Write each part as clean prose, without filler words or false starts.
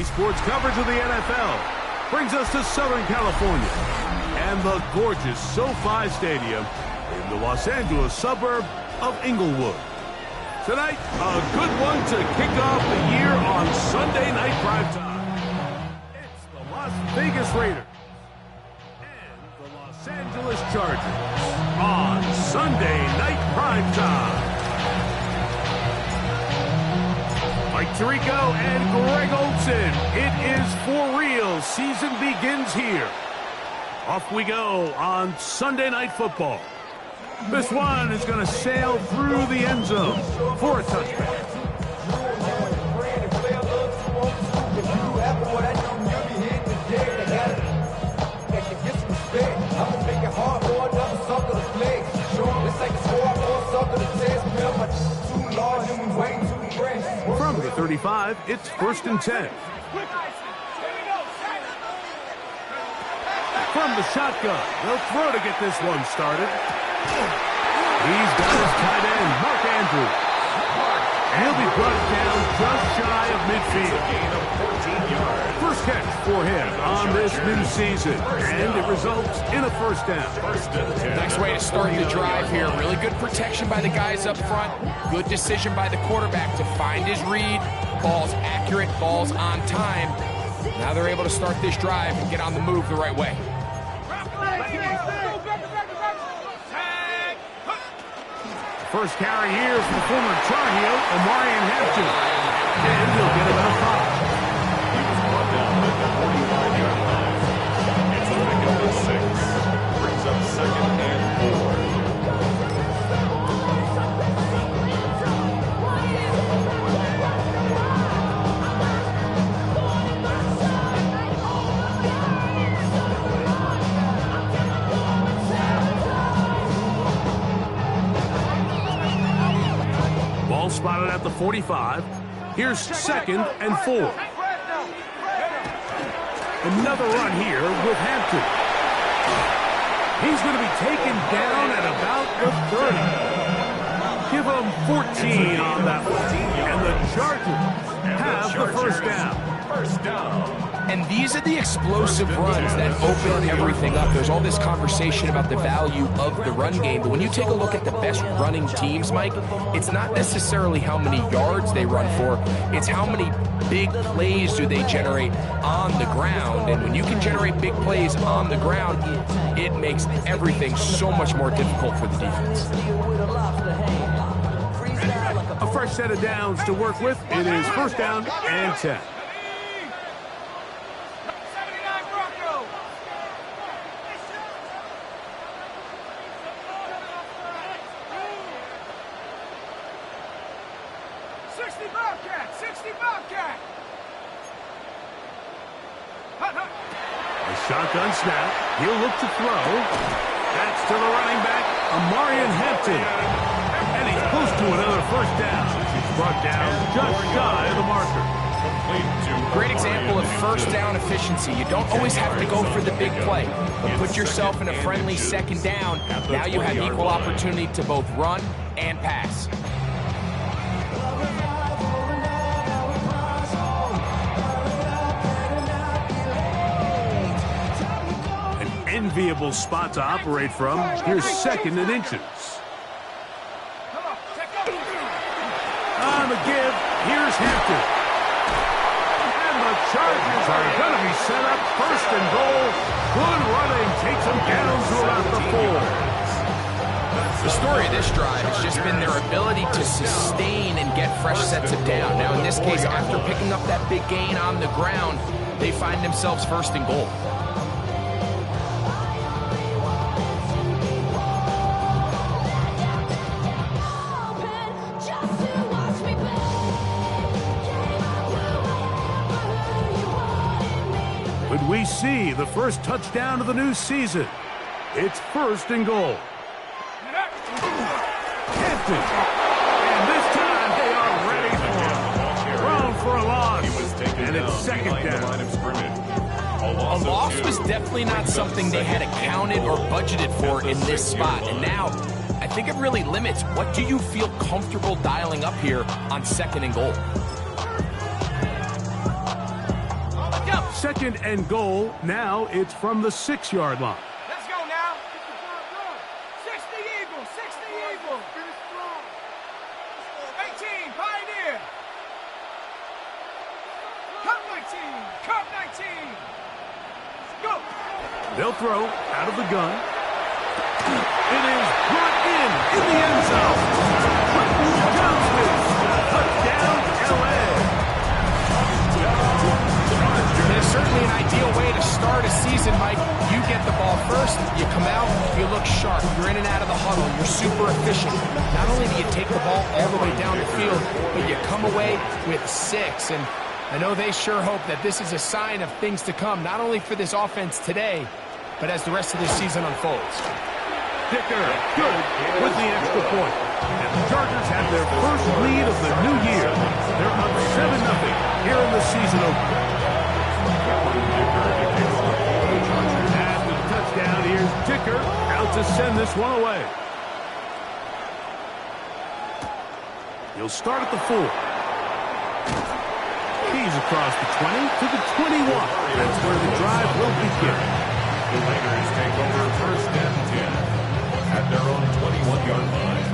Sports coverage of the NFL brings us to Southern California and the gorgeous SoFi Stadium in the Los Angeles suburb of Inglewood. Tonight, a good one to kick off the year on Sunday night primetime. It's the Las Vegas Raiders and the Los Angeles Chargers on Sunday night primetime. Mike Tirico and Greg Olson, it is for real. Season begins here. Off we go on Sunday Night Football. This one is going to sail through the end zone for a touchback. From the 35, it's 1st and 10. From the shotgun, they'll throw to get this one started. He's got his tight end, Mark Andrews. He'll be brought down just shy of midfield. First catch for him on this new season, and it results in a first down. Nice way to start the drive here. Really good protection by the guys up front. Good decision by the quarterback to find his read. Ball's accurate, ball's on time. Now they're able to start this drive and get on the move the right way. First carry here from the former Tar Heel, Omarion Hampton. And he'll get about 5. He was brought down at the 45-yard line. It's a pickup of 6. Brings up 2nd and 4. Ball spotted at the 45. Here's 2nd and 4. Another run here with Hampton. He's going to be taken down at about the 30. Give him 14 on that one. And the Chargers have the first down. And these are the explosive runs that open everything up. There's all this conversation about the value of the run game, but when you take a look at the best running teams, Mike, it's not necessarily how many yards they run for, it's how many big plays do they generate on the ground. And when you can generate big plays on the ground, it makes everything so much more difficult for the defense. A fresh set of downs to work with. It is 1st down and 10. Shotgun snap. He'll look to throw. That's to the running back, Omarion Hampton. And he's close to another first down. He's brought down just shy of the marker. Great example of first down efficiency. You don't always have to go for the big play, but put yourself in a friendly 2nd down. Now you have equal opportunity to both run and pass. Enviable spot to operate from. Here's 2nd and inches. On the give, here's Hampton. And the Chargers are going to be set up 1st and goal. Good running takes them down to about the 4. The story of this drive has just been their ability to sustain and get fresh sets of down. Now in this case, after picking up that big gain on the ground, they find themselves 1st and goal. Could we see the first touchdown of the new season? It's 1st and goal. Hampton. And this time they are ready for him. Thrown for a loss. And it's 2nd down. A loss was definitely not something they had accounted or budgeted for in this spot. And now, I think it really limits what do you feel comfortable dialing up here on 2nd and goal. 2nd and goal. Now it's from the 6-yard line. Let's go now. 60 Eagles, 60 Eagles. 18, Pioneer. Cup 19, Cup 19. Go. They'll throw out of the gun. It is brought in the end zone. Touchdown, LA. It's certainly an ideal way to start a season, Mike. You get the ball first, you come out, you look sharp, you're in and out of the huddle, you're super efficient. Not only do you take the ball all the way down the field, but you come away with 6. And I know they sure hope that this is a sign of things to come, not only for this offense today, but as the rest of this season unfolds. Dicker, good with the extra point. And the Chargers have their first lead of the new year. They're up 7-0 here in the season opener. After the touchdown, here's Dicker out to send this one away. He'll start at the 4. He's across the 20 to the 21. That's where the drive will begin. The Raiders take over 1st and 10 at their own 21-yard line.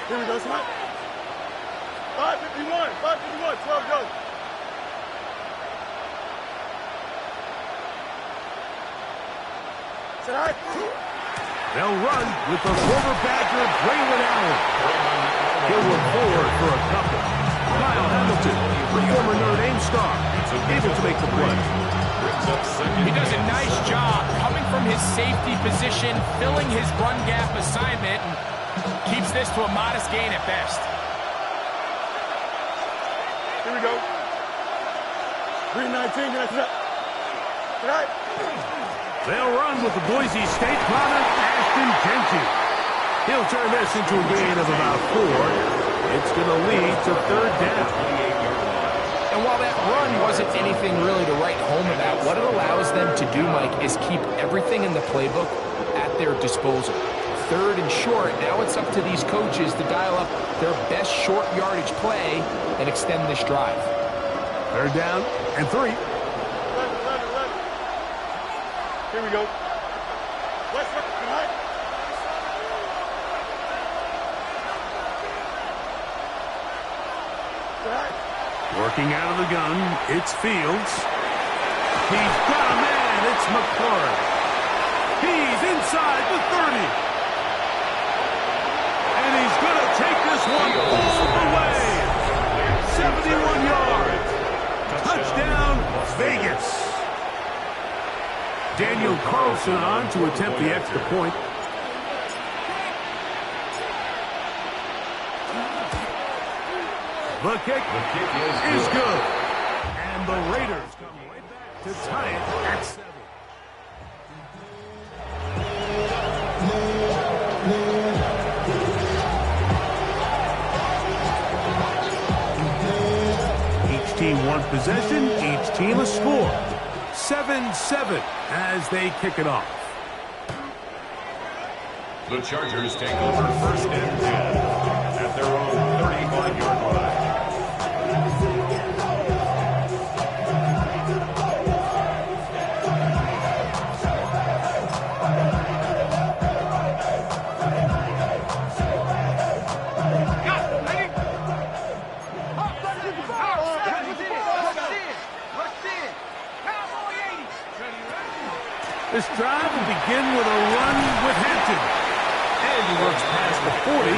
Here we go, Smith. 5:51, 12 goes. Say hi. They'll run with the former Badger, Braylon Allen. He'll look forward for a couple. Kyle Hamilton, former Notre Dame star, able to make the play. He does a nice job coming from his safety position, filling his run gap assignment, and keeps this to a modest gain at best. Here we go. 3:19, get up. Good night. They'll run with the Boise State product, Ashton Genty. He'll turn this into a gain of about 4. It's going to lead to 3rd down. And while that run wasn't anything really to write home about, what it allows them to do, Mike, is keep everything in the playbook at their disposal. 3rd and short, now it's up to these coaches to dial up their best short yardage play and extend this drive. 3rd down and 3. 11. Here we go. Westbrook, good night. Good night. Working out of the gun, it's Fields. He's got a man, it's McCord. He's inside the 30. And he's going to take this one all the way. 71 yards. Touchdown, Vegas. Daniel Carlson on to attempt the extra point. The kick is good. And the Raiders come right back to tie it at 7. Each team one possession, each team a score. 7-7 as they kick it off. The Chargers take over 1st and 10 at their own 35-yard line. This drive will begin with a run with Hampton. And he works past the 40,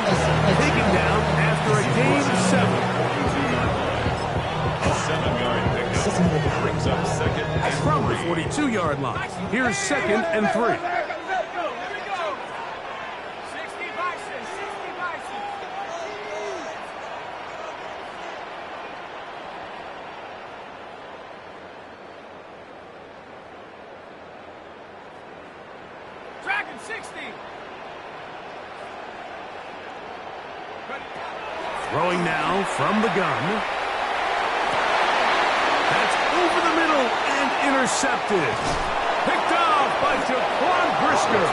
taken down after a gain of 7. A 7-yard pickup brings up 2nd and 3. From the 42-yard line, here's 2nd and 3. Dragon 60. Throwing now from the gun. That's over the middle and intercepted. Picked off by Jaquan Brisker.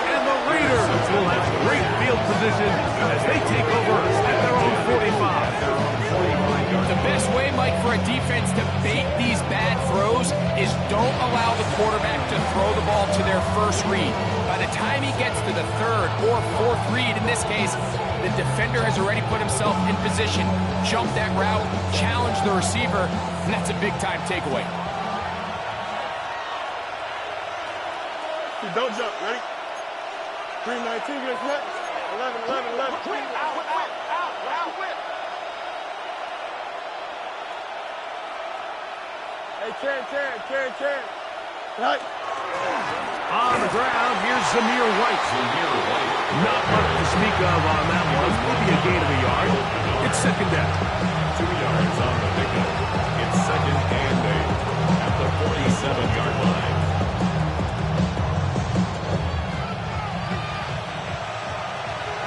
And the Raiders will have great field position as they take over at their own 45. The best way, Mike, for a defense to bait these bad throws is don't allow the quarterback to throw the ball to their first read. By the time he gets to the third or fourth read, in this case, the defender has already put himself in position, jumped that route, challenged the receiver, and that's a big-time takeaway. Don't jump. Ready? 319 against net. 11, 11, 11. Out, whip. Hey, Karen. Right. On the ground, here's Zamir White. Not much to speak of on that one. Maybe a gain of a yard. It's second down. 2 yards on the pickup. It's second and 8 at the 47-yard line.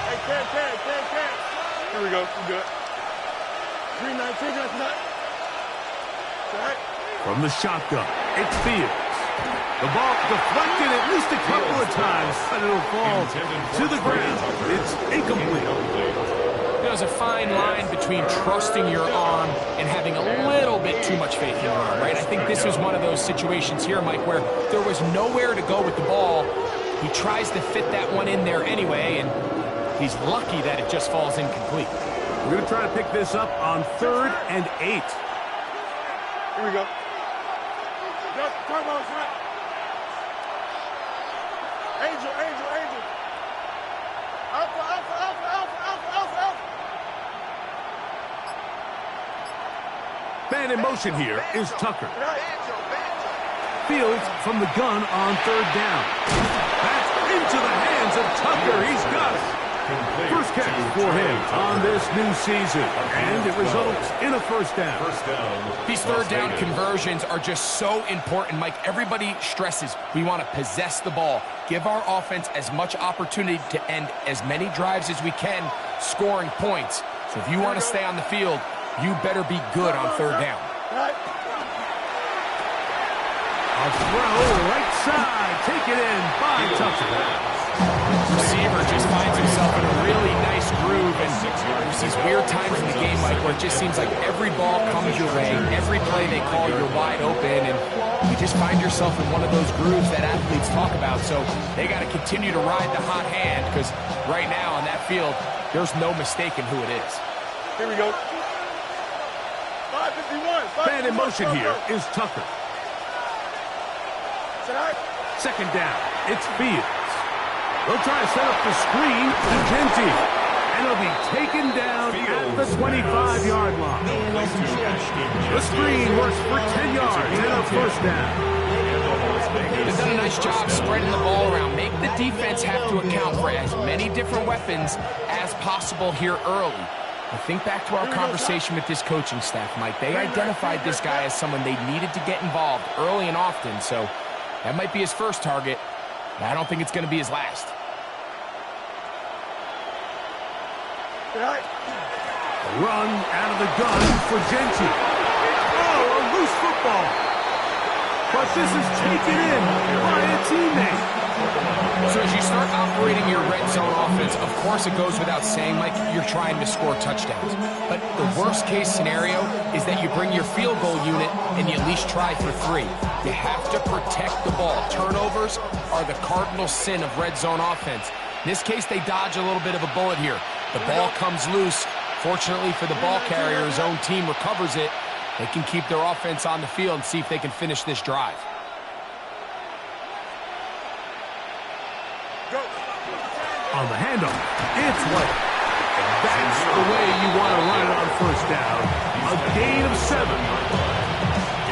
Hey, Karen. Here we go. We good. 319 against net. Right. From the shotgun, it's Fields. The ball deflected at least a couple of times, but it'll fall to the ground. It's incomplete. There's a fine line between trusting your arm and having a little bit too much faith in your arm, right? I think this was one of those situations here, Mike, where there was nowhere to go with the ball. He tries to fit that one in there anyway, and he's lucky that it just falls incomplete. We're going to try to pick this up on 3rd and 8. Here we go. Turbos, right? Angel. Alpha. Man in motion here is Tucker. Fields from the gun on 3rd down. That's into the hands of Tucker. He's got it. First catch for him on this new season, and it results in a first down. These third down conversions are just so important, Mike. Everybody stresses we want to possess the ball, give our offense as much opportunity to end as many drives as we can, scoring points. So if you want to stay on the field, you better be good on 3rd down. A throw right side, taken in by Tucker. Receiver just finds himself in a really nice groove, and there's these weird times in the game, Mike, where it just seems like every ball comes your way, every play they call, you're wide open, and you just find yourself in one of those grooves that athletes talk about. So they got to continue to ride the hot hand, because right now on that field, there's no mistaking who it is. Here we go. 551. Man in motion here is Tucker. Second down, it's Fields. They'll try to set up the screen to Genti, and he'll be taken down at the 25-yard line. The screen works for 10 yards and a first down. They've done a nice job spreading the ball around. Make the defense have to account for as many different weapons as possible here early. I think back to our conversation with this coaching staff, Mike. They identified this guy as someone they needed to get involved early and often, so that might be his first target. I don't think it's going to be his last. A run out of the gun for Genti. Oh, a loose football. But this is taken in by a teammate. So as you start operating your red zone offense, of course it goes without saying, Mike, you're trying to score touchdowns. But the worst case scenario is that you bring your field goal unit and you at least try for 3. You have to protect the ball. Turnovers are the cardinal sin of red zone offense. In this case, they dodge a little bit of a bullet here. The ball comes loose. Fortunately for the ball carrier, his own team recovers it. They can keep their offense on the field and see if they can finish this drive. On the handoff, it's White. And that's the way you want to run it on first down. A gain of 7.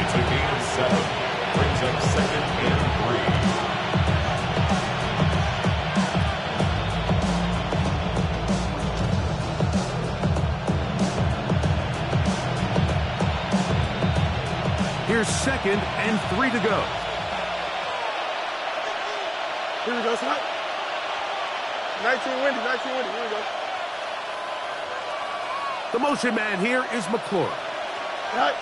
It's a gain of 7. Brings up second and 3. Here's 2nd and 3 to go. Here we go, son. 19 windy. Here we go. The motion man here is McClure. Right.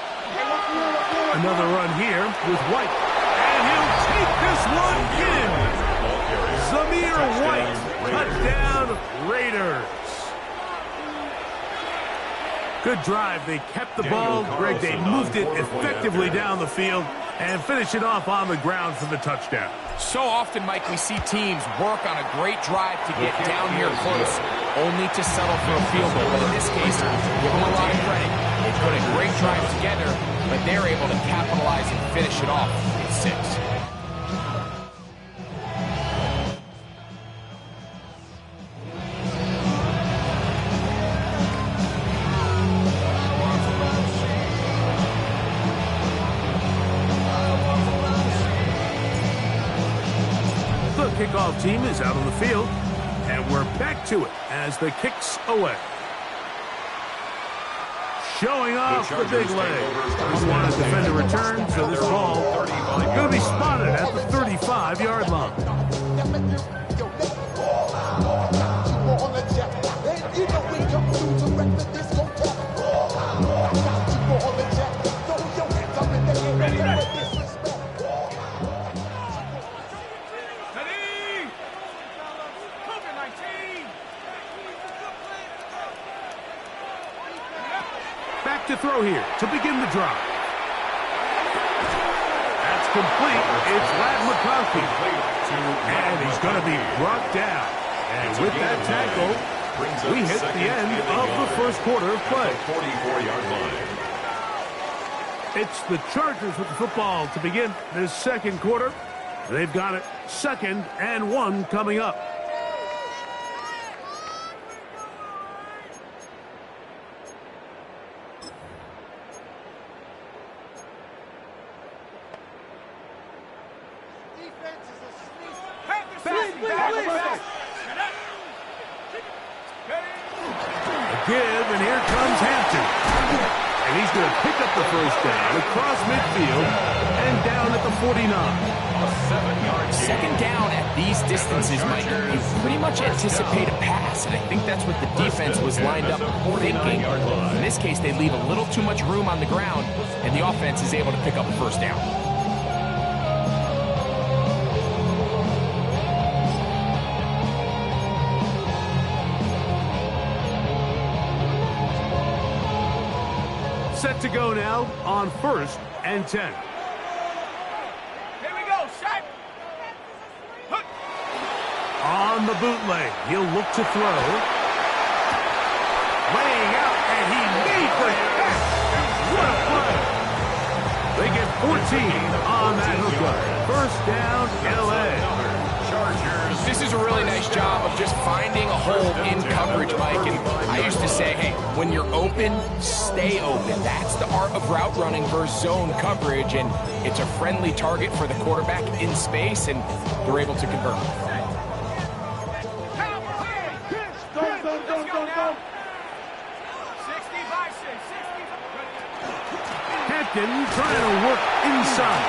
Another run here with White. And he'll take this one in. Zamir White, touchdown Raiders. Good drive. They kept the ball. Greg, they moved it effectively down the field and finish it off on the ground for the touchdown. So often, Mike, we see teams work on a great drive to get down here close, only to settle for a field goal. But in this case, give them a lot of credit. They put a great drive together, but they're able to capitalize and finish it off with 6. Kickoff team is out on the field, and we're back to it as the kick's away. Showing off the big leg. We want to defend a return, so this ball going to be spotted at the 35-yard line. Back to throw here to begin the drive. That's complete. It's Ladd McConkey. And he's going to be brought down. And with that tackle, we hit the end of the first quarter of play. 44-yard line. It's the Chargers with the football to begin this second quarter. They've got it 2nd and 1 coming up. Give, and here comes Hampton. And he's going to pick up the first down across midfield and down at the 49. A 7-yard gain. Second down at these distances, Mike, you pretty much anticipate a pass, and I think that's what the defense was lined up thinking. In this case, they leave a little too much room on the ground, and the offense is able to pick up a first down. Set to go now on 1st and 10. Here we go, set. On the bootleg, he'll look to throw. Laying out, and he made the catch. What a play. They get 14 on that hookup. First down, LA. This is a really nice job of just finding a hole in coverage, Mike. And I used to say, hey, when you're open, stay open. That's the art of route running versus zone coverage. And it's a friendly target for the quarterback in space, and they're able to convert. Hampton trying to work inside.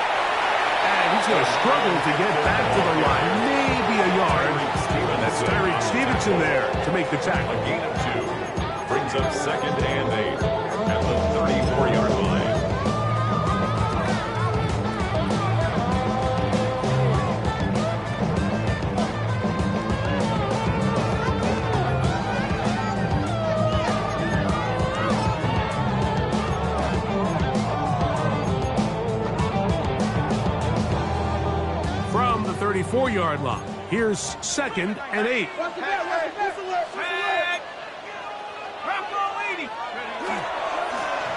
And he's going to struggle to get back to the line. Maybe a yard. That's Tyreek Stevenson there to make the tackle. A gain of 2. Brings up 2nd and 8 at the 34-yard line. From the 34-yard line, here's 2nd and 8.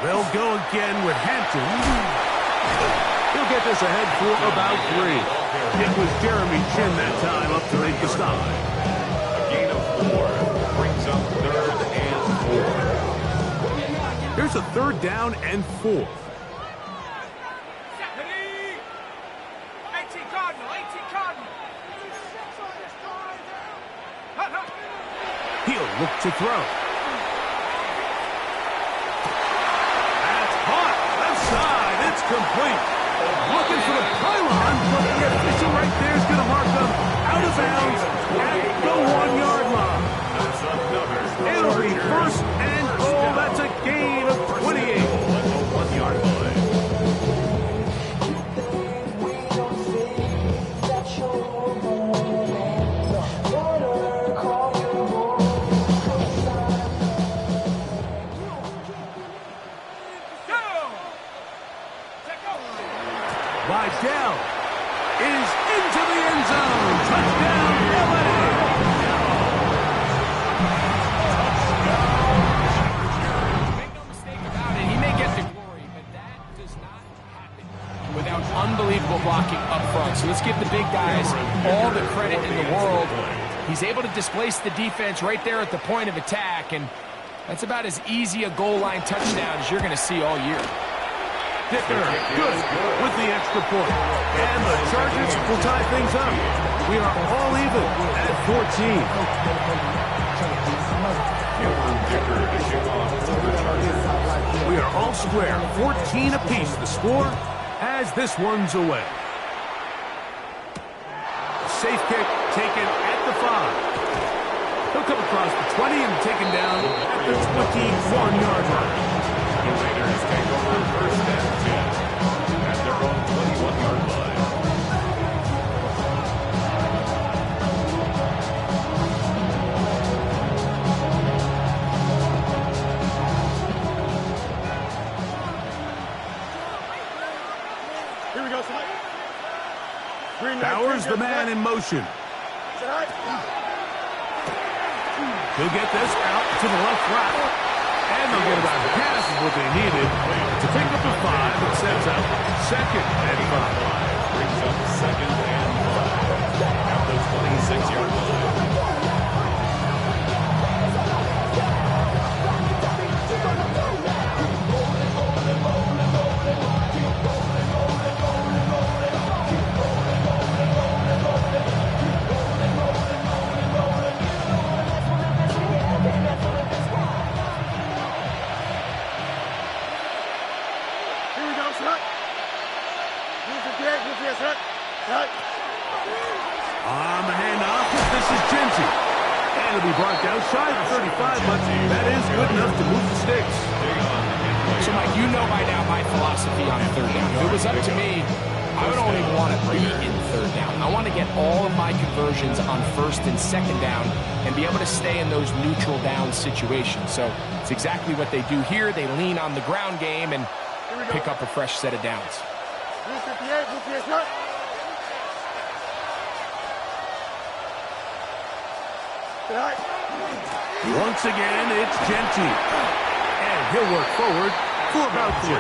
They'll go again with Hampton. He'll get this ahead for about 3. It was Jeremy Chin that time up to make the stop. A gain of 4 brings up 3rd and 4. Here's a 3rd down and 4. He'll look to throw. That's caught. Left side. It's complete. Looking for the pylon, but the official right there is going to mark them out of bounds at the 1-yard line. It'll be 1st and goal. That's a gain of 28. 1-yard line. He's able to displace the defense right there at the point of attack, and that's about as easy a goal line touchdown as you're going to see all year. Dicker, good with the extra point. And the Chargers will tie things up. We are all even at 14. We are all square, 14 apiece the score as this one's away. Safe kick taken at the 5. He'll come across the 20 and taken down at the 21-yard line. The Raiders take over first and 10 at their own 21-yard line. Here we go, Snipe. Green light, Bowers, green the man light. in motion. Snipe. He'll get this out to the left flat. And they'll get about half of what they needed to pick up a 5 and sets up second and 5. Brings up second and 5 at the 26-yard line. On the handoff, this is Genty. And it'll be blocked out shy of 35, but that is good enough to move the sticks. So, Mike, you know by now my philosophy on third down. If it was up to me, I would only want to be in third down. I want to get all of my conversions on first and second down and be able to stay in those neutral down situations. So it's exactly what they do here. They lean on the ground game and pick up a fresh set of downs. Once again, it's Genty. And he'll work forward for about 3.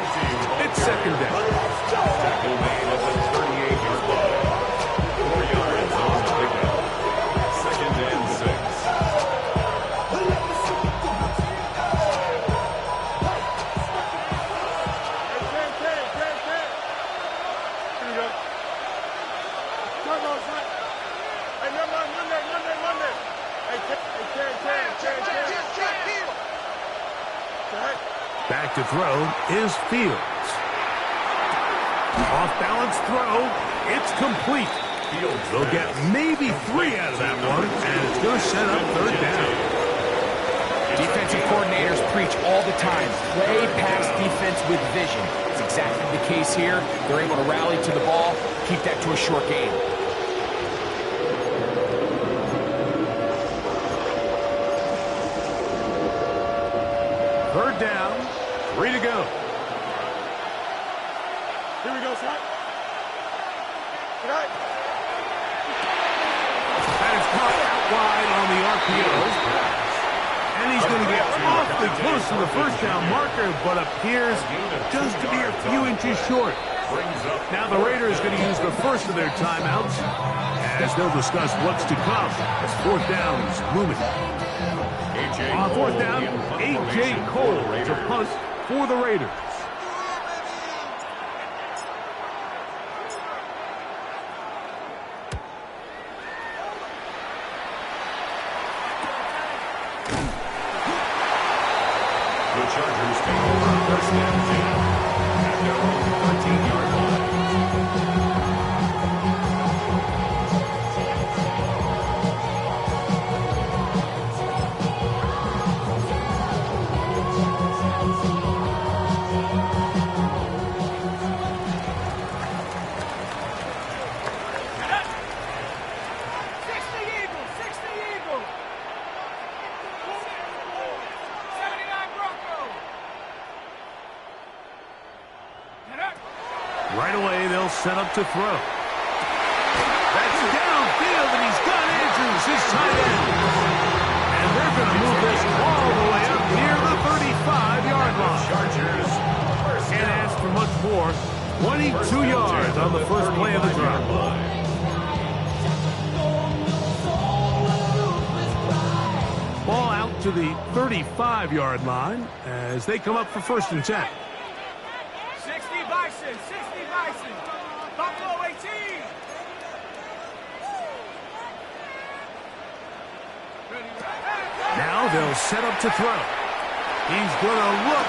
It's second down. Tackle made at the 38-yard line. 4 yards on the pickup. Second and 6. Back to throw is Fields. Off-balance throw. It's complete. They'll get maybe 3 out of that one, and it's going to set up third down. Defensive coordinators preach all the time, play pass defense with vision. It's exactly the case here. They're able to rally to the ball, keep that to a short game. Third down, 3 to go. Here we go, Snipe. And it's caught out wide on the RPO. And he's going to get awfully close to the first down marker, but appears just to be a few inches short. Now the Raiders going to use the first of their timeouts as they'll discuss what's to come as fourth down is looming. On fourth down, A.J. Cole to punt for the Raiders. The Chargers take over first and 10 at their own 14-yard line. Right away, they'll set up to throw. That's downfield, and he's got Andrews, his tight end. And they're going to move this all the way up near the 35-yard line. Chargers Can't ask for much more. 22 yards on the first play of the drive. out to the 35-yard line as they come up for 1st and 10. 60 Bison, 60 Bison. Buffalo 18. Now they'll set up to throw. He's going to look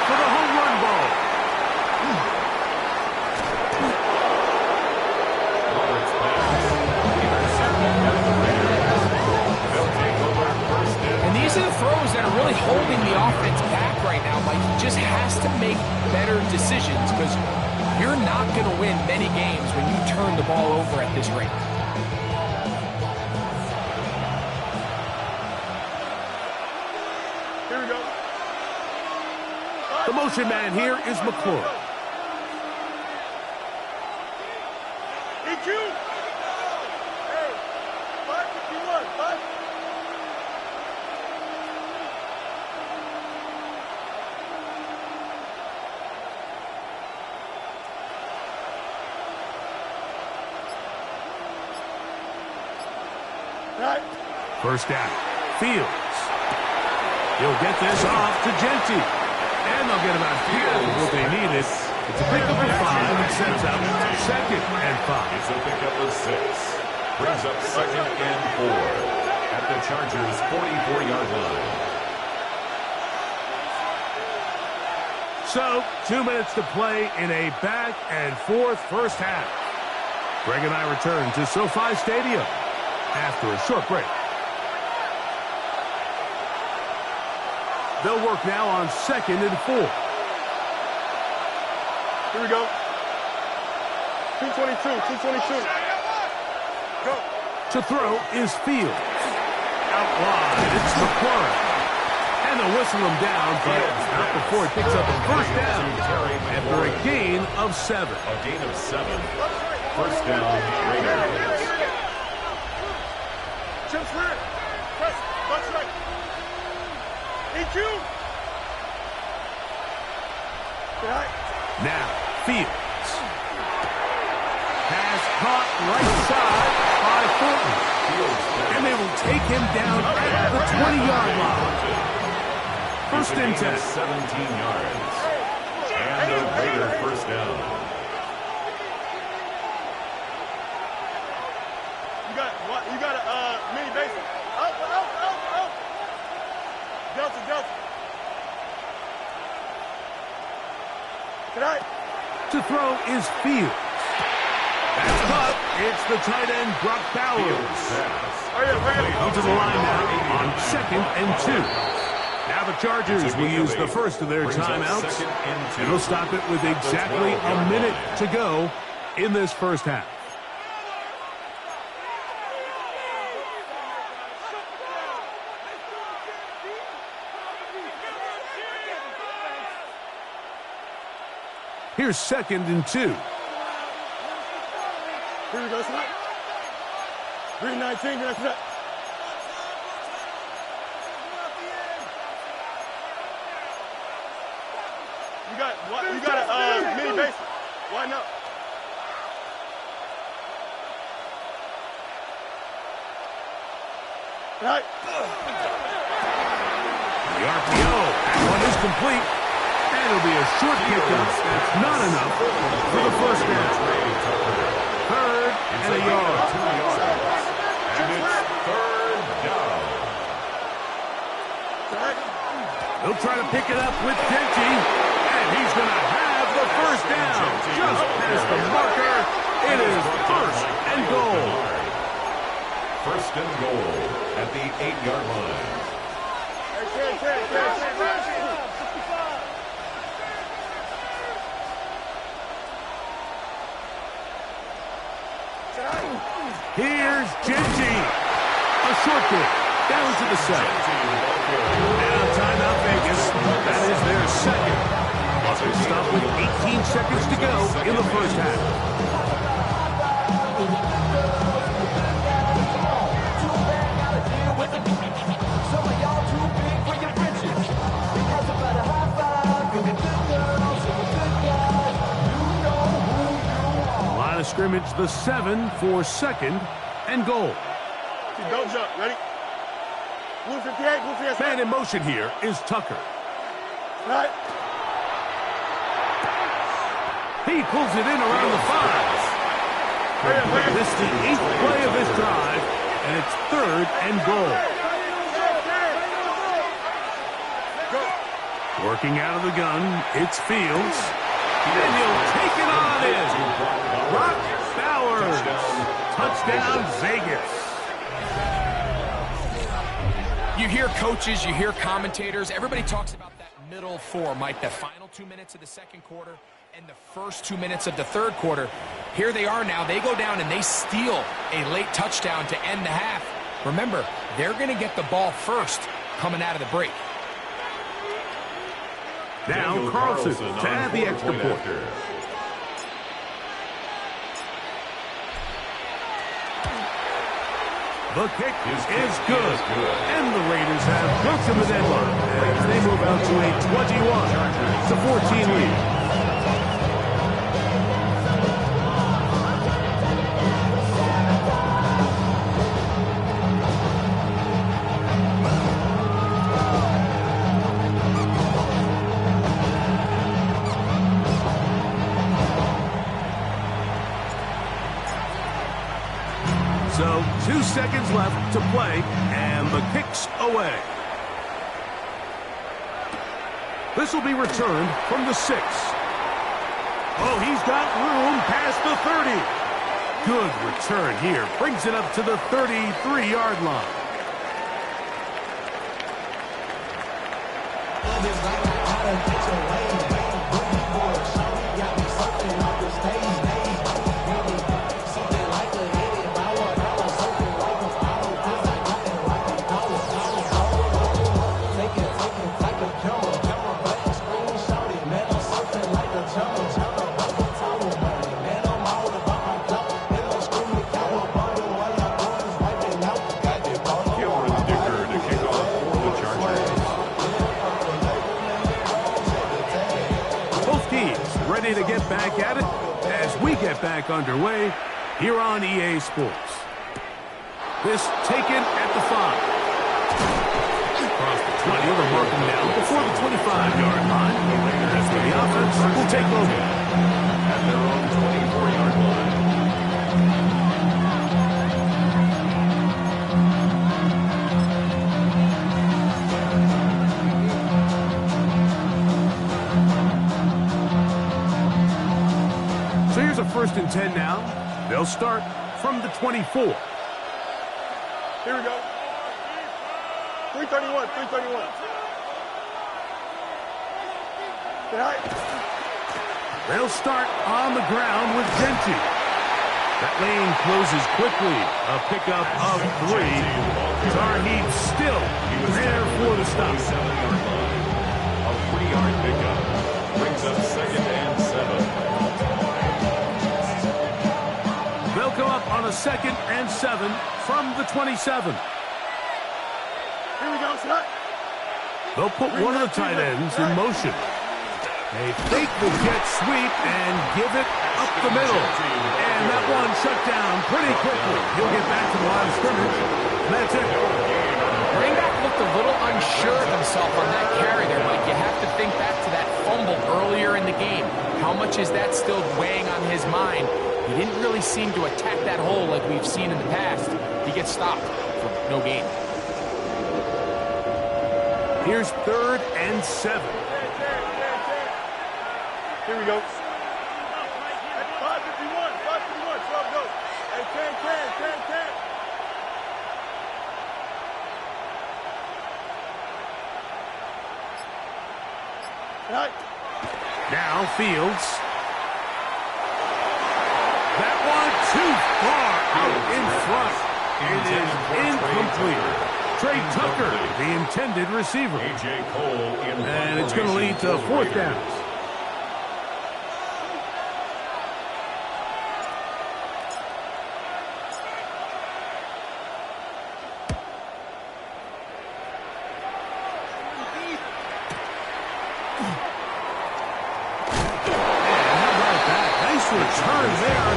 for the home run ball. And these are the throws that are really holding the offense back right now, Mike. He just has to make better decisions because you're not going to win many games when you turn the ball over at this rate. Here we go. The motion man here is McClure. EQ. Hey, 551. 5. Right. 1st down. Fields. He'll get this off to Genty. And they'll get about half of what they needed. It's a pickup of 5 and sets up 2nd and 5. It's a pickup of 6. Brings up 2nd and 4 at the Chargers' 44-yard line. So, 2 minutes to play in a back-and-forth 1st half. Greg and I return to SoFi Stadium after a short break. They'll work now on 2nd and 4. Here we go. 222. 222. Go. To throw is Fields. Out wide, it's McClure. And they'll whistle him down, but not before he picks up a 1st down after a gain of 7. A gain of 7. 1st down, Raiders. Chips clear. Press. Left right. EQ. Right. Now, Fields. Pass caught right side by Thornton. And they will take him down at the 20-yard line. 1st and 10. 17 yards. And a Raider 1st down. You got a mini basin. Out. Delta. Tonight. To throw is Fields. That's caught. It's the tight end, Brock Bowers. Into the line now on 2nd and 2. Now the Chargers will use the first of their timeouts. And they'll stop it with exactly a minute to go in this 1st half. Here's 2nd and 2. Here we go, tonight. 319, that's it. You got a mini basin. Why not? Right. The RPO. That one is complete. And it'll be a short pickup. That's not enough for the 1st down. 3rd and a yard. And it's 3rd down. They'll try to pick it up with Genty. And he's going to have the 1st down. Just past the marker. It is 1st and goal. 1st and goal at the 8-yard line. Here's Genty. A short kick. Down to the 7. Now timeout Vegas. That is their 2nd. They stop with 18 seconds to go in the 1st half. Line of scrimmage, the 7 for 2nd and goal. Don't jump. Ready? Blue 58, blue 58. Man in motion here is Tucker. Right. He pulls it in around the 5. This is the 8th play of this drive, and it's 3rd and goal. Working out of the gun, it's Fields. And he'll take it on in. Brock Bowers. Touchdown, Vegas. You hear coaches, you hear commentators, everybody talks about that middle four, Mike, the final 2 minutes of the second quarter and the first 2 minutes of the third quarter. Here they are now. They go down and they steal a late touchdown to end the half. Remember, they're going to get the ball first coming out of the break. Now Carlson to add the extra point. The kick is good. And the Raiders have broken the deadline as they move out to a 21-14 lead. So 2 seconds left to play, and the kick's away. This will be returned from the 6. Oh, he's got room past the 30. Good return here. Brings it up to the 33-yard line. Ready to get back at it as we get back underway here on EA Sports. This taken at the 5. Across the 20, they'll mark him down before the 25-yard line. As the offense will take over at their own 24-yard line. So here's a 1st and 10 now. They'll start from the 24. Here we go. 331, 331. They'll start on the ground with Genty. That lane closes quickly. A pickup of 3. Tarheed still there for the stop. A 3-yard pickup brings up 2nd and 7. They'll come up on a 2nd and 7 from the 27. Here we go, son. They'll put one of the tight ends in motion. A fake the jet sweep and give it up the middle. And that one shut down pretty quickly. He'll get back to the line of scrimmage. And that's it. Running back looked a little unsure of himself on that carry there, Mike. You have to think back to that fumble earlier in the game. How much is that still weighing on his mind? He didn't really seem to attack that hole like we've seen in the past. He gets stopped for no gain. Here's 3rd and 7. Here we go. 551, 551, 12 go. Hey, 10, 10, 10, 10. Right. Now Fields. That one too far out in front. It is incomplete. Trey Tucker, the intended receiver. And it's going to lead to 4th downs. Return there,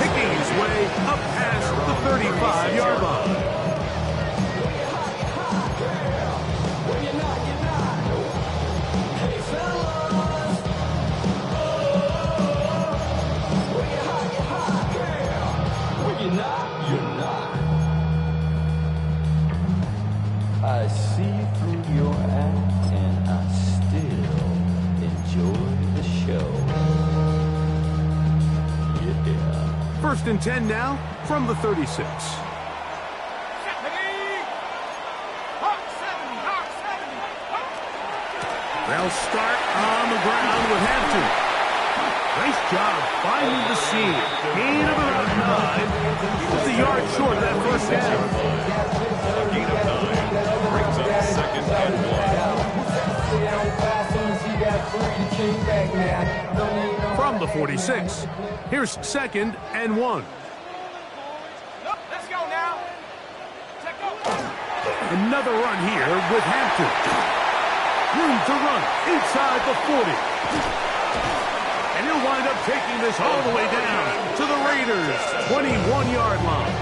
picking his way up past the 35-yard line. First and 10 now from the 36. They'll start on the ground with Hampton. Nice job finding the seam. Gain of about 9. Just a yard short of that first down. A gain of 9 brings up second and 1. From the 46, here's second and 1. Let's go now. Check up. Another run here with Hampton. Room to run inside the 40. And he'll wind up taking this all the way down to the Raiders' 21-yard line.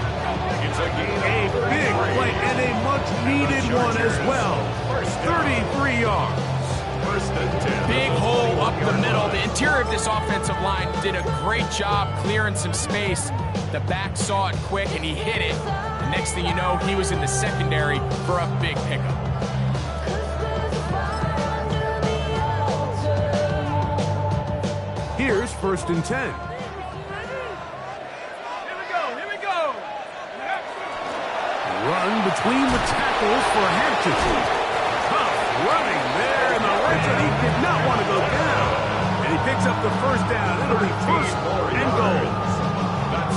It's a gain A big play and a much-needed one as well. 33 yards. First and 10. Big hole up the middle. The interior of this offensive line did a great job clearing some space. The back saw it quick, and he hit it. The next thing you know, he was in the secondary for a big pickup. Here's first and 10. Here we go. Run between the tackles for Hampton. Tough running there in the right side. He did not want to go down. And he picks up the first down. It'll be first and goal.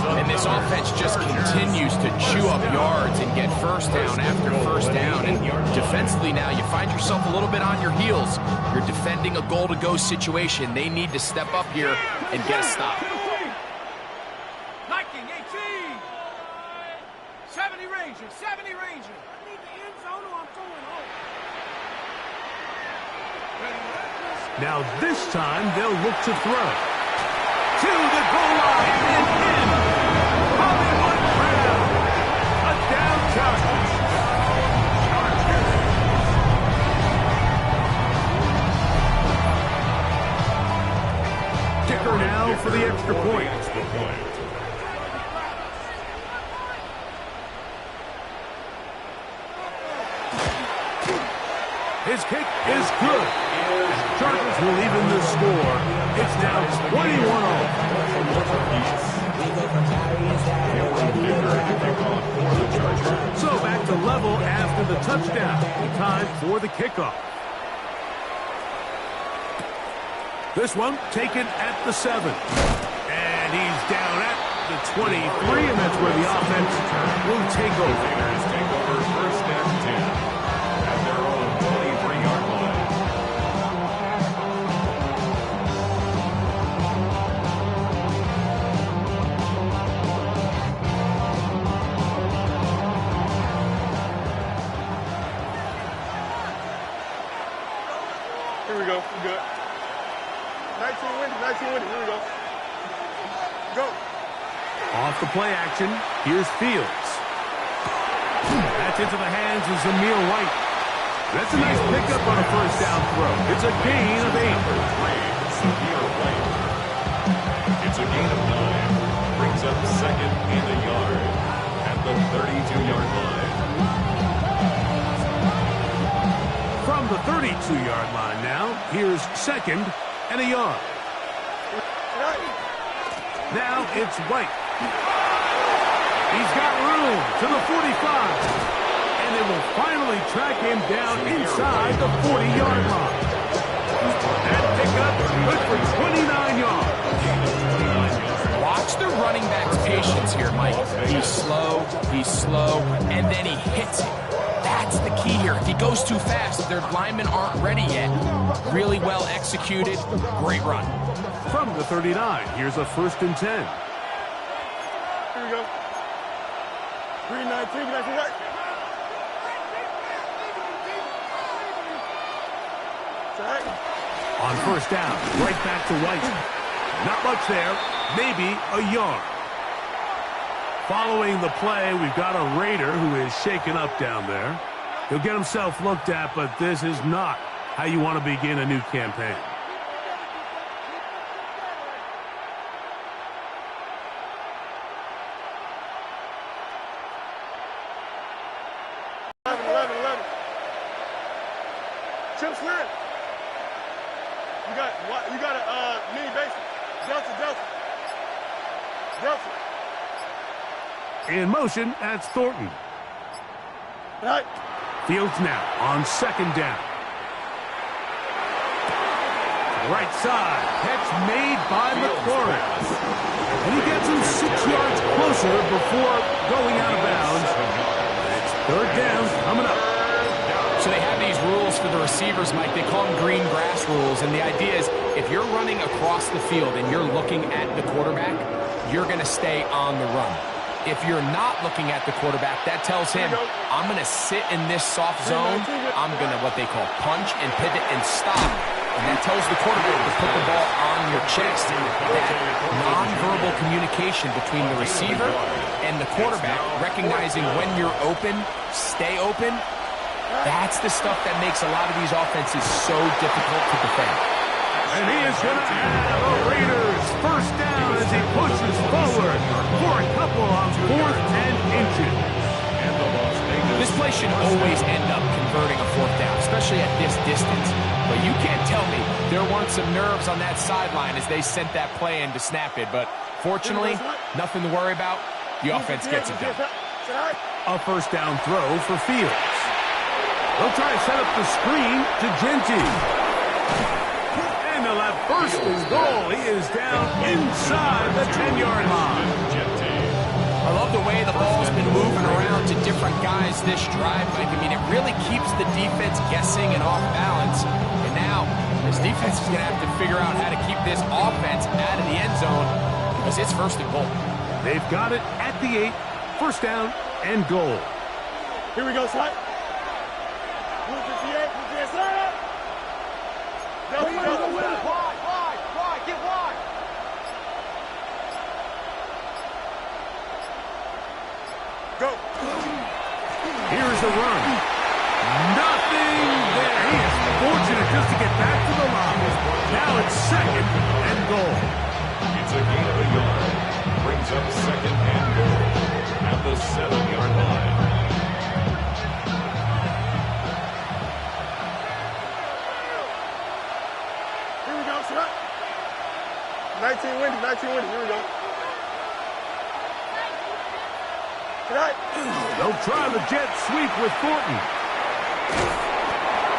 And this offense just continues to chew up yards and get first down after first down. And defensively now, you find yourself a little bit on your heels. You're defending a goal-to-go situation. They need to step up here and get a stop. Liking 18. 70 Ranger. 70 Ranger. I need the end zone or I'm going home. Now this time they'll look to throw. To the goal line and in. Hollywood Brown. A down charge. Kicker now for the extra point. His kick is good. Chargers will even the score. It's now 21-all. So back to level after the touchdown. Time for the kickoff. This one taken at the 7. And he's down at the 23, and that's where the offense will take over. Take over first and 10 at their own 23-yard line. Here we go. We're good. 19 winning. Here we go. Go. Off the play action, here's Fields. That's into the hands of Zamir White. That's a nice pickup on a first down throw. It's a gain of 8. It's a gain of 9. Brings up second and a yard at the 32-yard line. From the 32-yard line now, here's second and a yard. Now it's White. He's got room to the 45. And they will finally track him down inside the 40-yard line. That pickup good for 29 yards. Watch the running back's patience here, Mike. He's slow, and then he hits it. That's the key here. If he goes too fast, their linemen aren't ready yet. Really well executed. Great run. From the 39, here's a first and 10. Here we go. 3-19. Right. On first down, right back to White. Not much there. Maybe a yard. Following the play, we've got a Raider who is shaken up down there. He'll get himself looked at, but this is not how you want to begin a new campaign. Chip Slant. You got a mini base. Delta. In motion, that's Thornton. Right. Fields now on second down. Right side. Catch made by McLaurin. And he gets him 6 yards closer before going out of bounds. It's third down coming up. So they have these rules for the receivers, Mike. They call them green grass rules. And the idea is if you're running across the field and you're looking at the quarterback, you're going to stay on the run. If you're not looking at the quarterback, that tells him, I'm going to sit in this soft zone. I'm going to, what they call, punch and pivot and stop. And that tells the quarterback to put the ball on your chest. That nonverbal communication between the receiver and the quarterback, recognizing when you're open, stay open, that's the stuff that makes a lot of these offenses so difficult to defend. And he is going to have a Raiders first down as he pushes forward for a couple on 4th and inches. This play should always end up converting a 4th down, especially at this distance. But you can't tell me there weren't some nerves on that sideline as they sent that play in to snap it. But fortunately, nothing to worry about. The offense gets it done. A first down throw for Fields. They'll try to set up the screen to Genty. And they'll have first and goal. He is down inside the 10-yard line. I love the way the ball's been moving around to different guys this drive, Mike. I mean, it really keeps the defense guessing and off balance. And now, this defense is going to have to figure out how to keep this offense out of the end zone because it's first and goal. They've got it at the 8. First down and goal. Here we go, slide. Wide, get wide. Go. Here's the run. Nothing there. He is fortunate just to get back to the line. Now it's second and goal. It's a gain of a yard. Brings up second and goal at the 7-yard line. Here we go, sir. 19 winning. Here we go. They'll try the jet sweep with Thornton.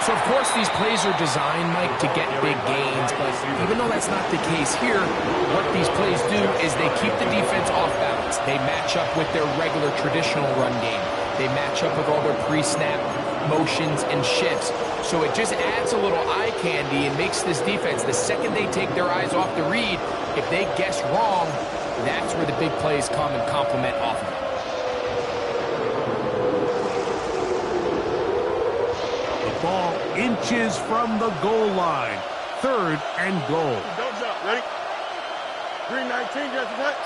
So, of course, these plays are designed, Mike, to get big gains. But even though that's not the case here, what these plays do is they keep the defense off balance. They match up with their regular traditional run game. They match up with all their pre-snap motions and shifts. So it just adds a little eye candy and makes this defense, the second they take their eyes off the read, if they guess wrong, that's where the big plays come and complement off of it. Ball inches from the goal line. Third and goal. Don't jump. Ready? Green 19, get the touch.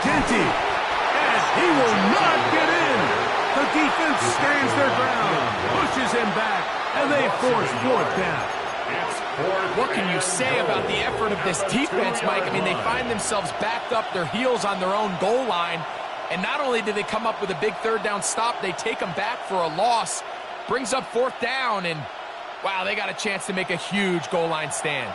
Genty. And he will not get in. The defense stands their ground, pushes him back, and they force 4th down. What can you say about the effort of this defense, Mike? I mean, they find themselves backed up their heels on their own goal line. And not only do they come up with a big 3rd down stop, they take them back for a loss. Brings up 4th down, and wow, they got a chance to make a huge goal line stand.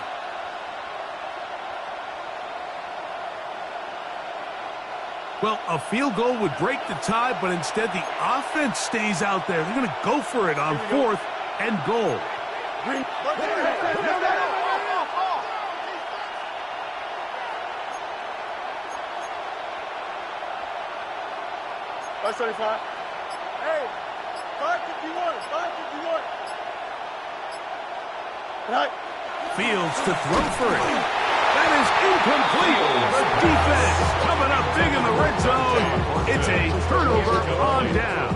Well, a field goal would break the tie, but instead the offense stays out there. They're going to go for it on 4th and goal. That's 35. Hey, 551. Right. Fields to throw for it. That is incomplete. The defense coming up big in the red zone. It's a turnover on down.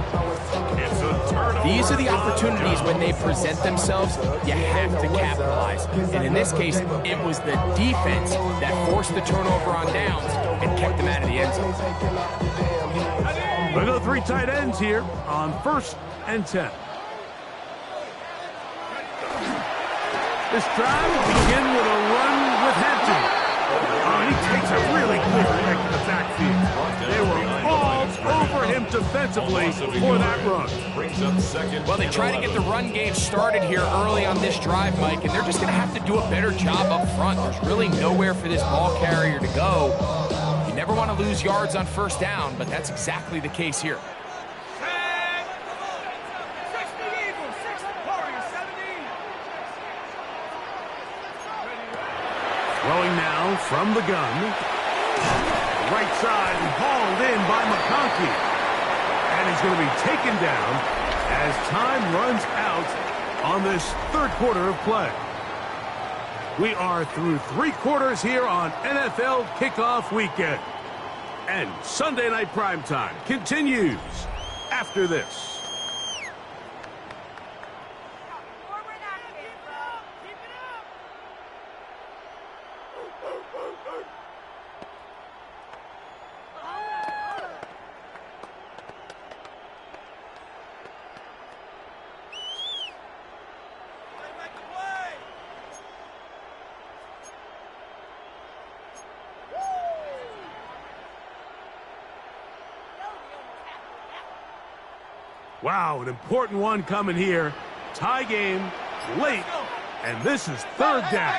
It's a turnover. These are the opportunities when they present themselves, you have to capitalize. And in this case, it was the defense that forced the turnover on downs and kept them out of the end zone. We'll go 3 tight ends here on 1st and 10. This drive will begin with a run with Hampton. He takes a really good break in the backfield. They were all over him out defensively for that run. Brings up second. Well, they try to get the run game started here early on this drive, Mike, and they're just going to have to do a better job up front. There's really nowhere for this ball carrier to go. You never want to lose yards on first down, but that's exactly the case here. Throwing now from the gun. Right side hauled in by McConkey. And he's going to be taken down as time runs out on this third quarter of play. We are through 3 quarters here on NFL Kickoff Weekend. And Sunday Night Primetime continues after this. Wow, an important one coming here. Tie game, late, and this is third down.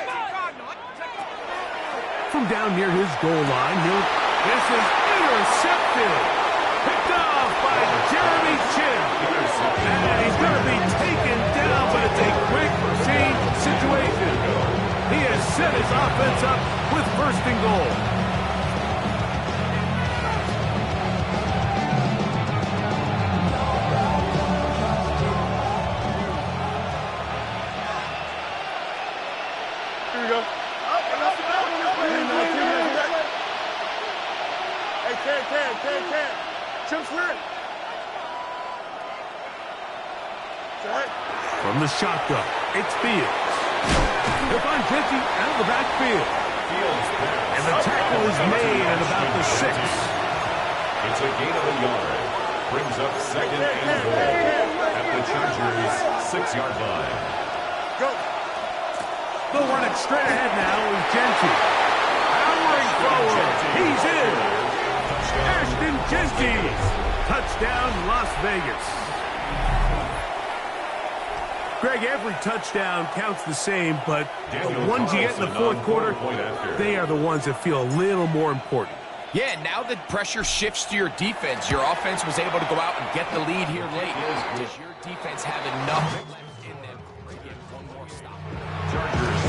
From down near his goal line, this is intercepted. Picked off by Jeremy Chin. And he's going to be taken down, but it's a quick change situation. He has set his offense up with first and goal. From the shotgun, it's Fields. They're on 50 out of the backfield. And the tackle is made at about the 6. It's a gain of a yard. Brings up second and goal at the Chargers' 6-yard line. Go. They'll run it straight ahead now with Genty. Powering forward. He's in. Ashton Genty. Touchdown, Las Vegas. Greg, every touchdown counts the same, but the ones you get in the fourth quarter, they are the ones that feel a little more important. Yeah, now the pressure shifts to your defense. Your offense was able to go out and get the lead here late. Does your defense have enough left in them to get one more stop? Chargers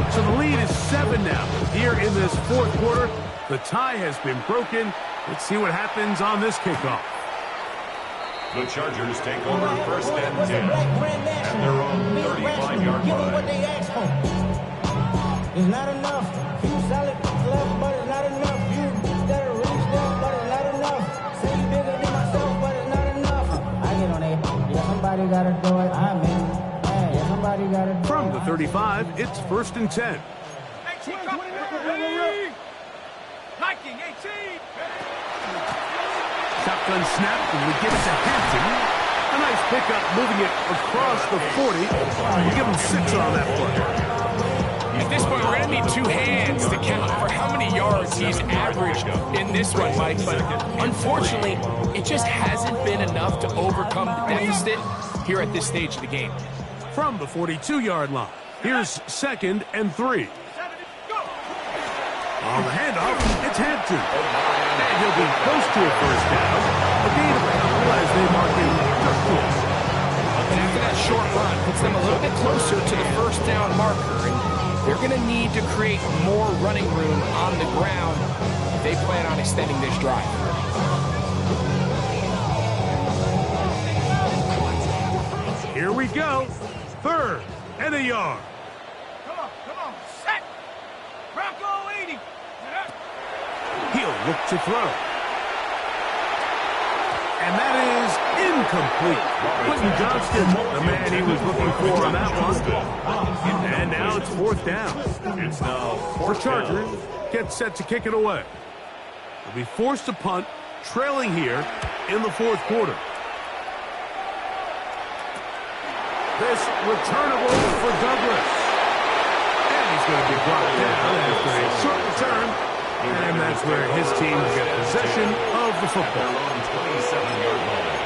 21. So the lead is 7 now. Here in this fourth quarter, the tie has been broken. Let's see what happens on this kickoff. The Chargers take over first and 10 at their own 35-yard line. What they asked for. It's not enough. You solid left, but it's not enough. You that are really stuff, but it's not enough. Say you bigger than myself, but it's not enough. I get on it. Yeah, somebody gotta do it. I'm in. Hey, yeah, somebody gotta do it. From the 35, it's first and 10. 19, 18. Shotgun snap, and we give it to Hampton. A nice pickup, moving it across the 40. We give him 6 on that play. At this point, we're going to need 2 hands to count for how many yards he's averaged in this one, Mike. But unfortunately, it just hasn't been enough to overcome the deficit here at this stage of the game. From the 42-yard line, here's second and 3. On the handoff, it's Hampton. And he'll be close to a first down. A gain of a couple as they mark him just close. And after that short run, puts them a little bit closer to the first down marker. And they're going to need to create more running room on the ground if they plan on extending this drive. Here we go. Third and a yard. Come on, set. Bronco 80. He'll look to throw. And that is incomplete. Quentin Johnston, the man he was looking for on that one. And now it's fourth down. It's now The Chargers get set to kick it away. They'll be forced to punt, trailing here in the fourth quarter. This returnable for Douglas. And he is going to be brought down after a short return, and that's where his team will get possession of the football. 27-yard line.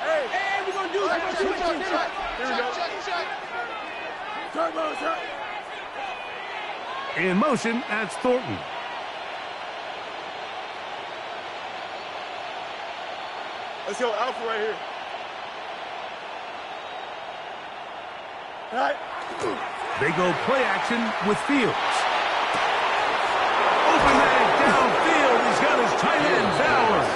Hey, we're gonna do it. Here we go. Turbo, sir. In motion, that's Thornton. Let's go Alpha right here. All right. They go play action with Fields. Open man downfield. He's got his tight end, Bowers.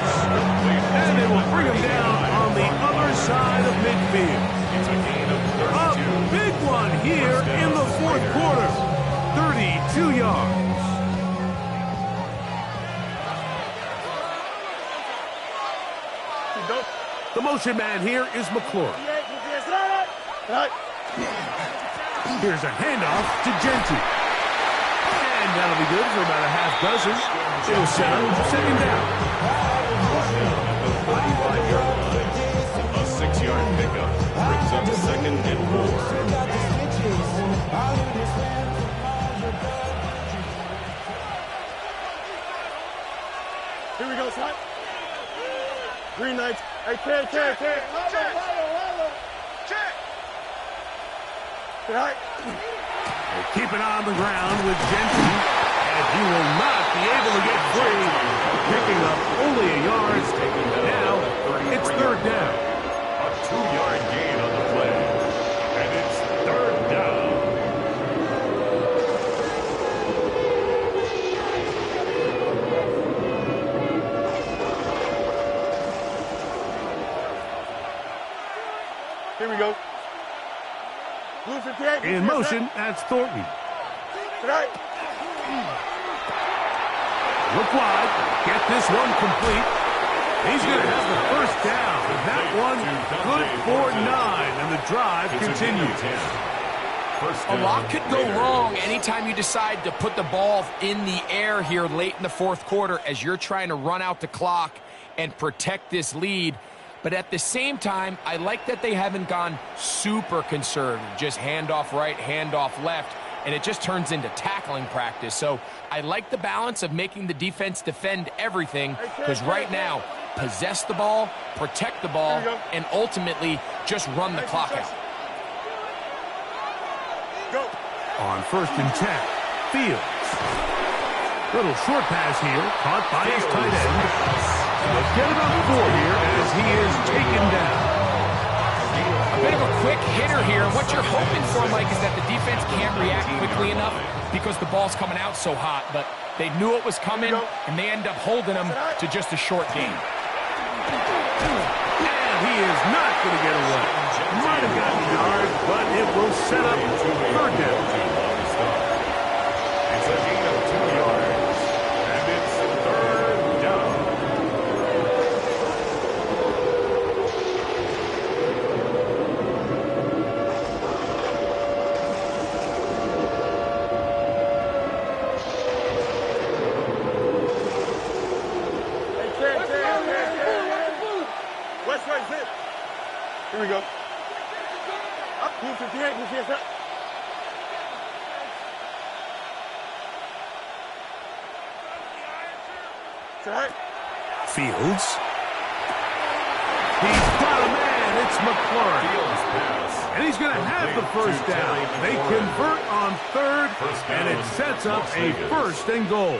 And they will bring him down on the other side of midfield. It's a gain of A 32. big one here in the fourth quarter. 32 yards. The motion man here is McClure. Here's a handoff to Gentry. And that'll be good for about a half dozen. It'll set up second down. At the 45-yard line. A 6-yard pickup brings up second and 4. Here we go, son. Green lights. Hey, check. Check. All right. They keep it on the ground with Gentry, and he will not be able to get free. Picking up only a yard. Now it's third down. A 2-yard gain on the play. And it's third down. Here we go. Blue 58. In motion, that's Thornton. All right. Look wide. Get this one complete. He's going to have the first down. That one good for 9, and the drive continues. A lot could go wrong anytime you decide to put the ball in the air here late in the fourth quarter as you're trying to run out the clock and protect this lead. But at the same time, I like that they haven't gone super conservative, just handoff right, handoff left, and it just turns into tackling practice. So I like the balance of making the defense defend everything, because right now, possess the ball, protect the ball, and ultimately just run the clock out. Go. On 1st and 10, Fields. Little short pass here, caught by his tight end. Let's get about 4 here as he is taken down. A bit of a quick hitter here. What you're hoping for, Mike, is that the defense can't react quickly enough because the ball's coming out so hot. But they knew it was coming, and they end up holding him to just a short gain. And he is not going to get away. Might have gotten a yard, but it will set up third down. It's a gain of 2 yards. And it's third down. West right zip. Here we go. Up, blue 58, blue 58. It's all right. Fields. He's got a man. It's McClure. Fields pass. And he's going to have the first down. They convert on third, and it sets up a first and goal.